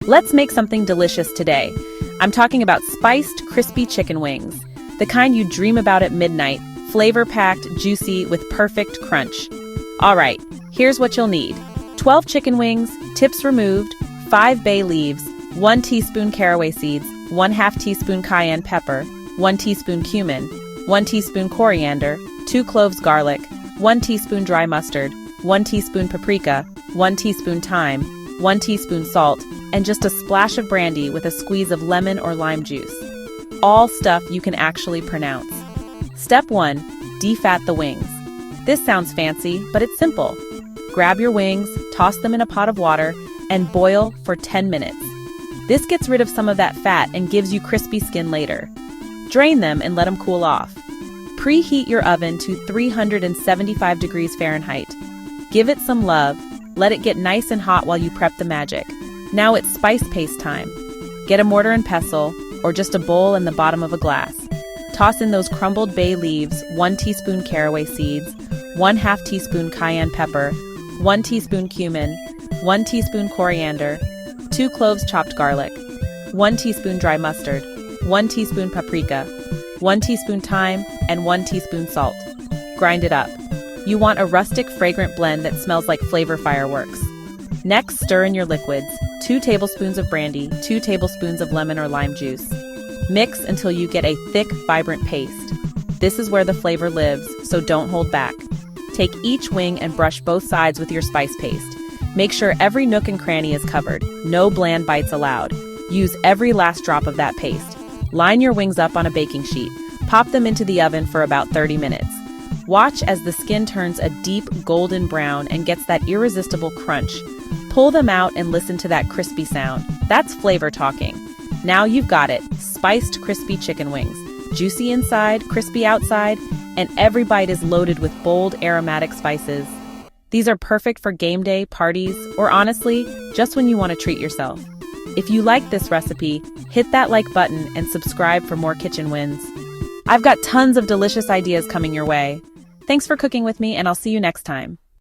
Let's make something delicious today. I'm talking about spiced, crispy chicken wings. The kind you dream about at midnight, flavor-packed, juicy, with perfect crunch. All right, here's what you'll need. 12 chicken wings, tips removed, 5 bay leaves, 1 teaspoon caraway seeds, 1/2 teaspoon cayenne pepper, 1 teaspoon cumin, 1 teaspoon coriander, 2 cloves garlic, 1 teaspoon dry mustard, 1 teaspoon paprika, 1 teaspoon thyme, 1 teaspoon salt, and just a splash of brandy with a squeeze of lemon or lime juice. All stuff you can actually pronounce. Step 1. Defat the wings. This sounds fancy, but it's simple. Grab your wings, toss them in a pot of water, and boil for 10 minutes. This gets rid of some of that fat and gives you crispy skin later. Drain them and let them cool off. Preheat your oven to 375 degrees Fahrenheit. Give it some love. Let it get nice and hot while you prep the magic. Now it's spice paste time. Get a mortar and pestle, or just a bowl and the bottom of a glass. Toss in those crumbled bay leaves, 1 teaspoon caraway seeds, 1/2 teaspoon cayenne pepper, 1 teaspoon cumin, 1 teaspoon coriander, 2 cloves chopped garlic, 1 teaspoon dry mustard, 1 teaspoon paprika, 1 teaspoon thyme, and 1 teaspoon salt. Grind it up. You want a rustic, fragrant blend that smells like flavor fireworks. Next, stir in your liquids, 2 tablespoons of brandy, 2 tablespoons of lemon or lime juice. Mix until you get a thick, vibrant paste. This is where the flavor lives, so don't hold back. Take each wing and brush both sides with your spice paste. Make sure every nook and cranny is covered. No bland bites allowed. Use every last drop of that paste. Line your wings up on a baking sheet. Pop them into the oven for about 30 minutes. Watch as the skin turns a deep golden brown and gets that irresistible crunch. Pull them out and listen to that crispy sound. That's flavor talking. Now you've got it. Spiced, crispy chicken wings. Juicy inside, crispy outside, and every bite is loaded with bold, aromatic spices. These are perfect for game day, parties, or honestly, just when you want to treat yourself. If you like this recipe, hit that like button and subscribe for more kitchen wins. I've got tons of delicious ideas coming your way. Thanks for cooking with me, and I'll see you next time.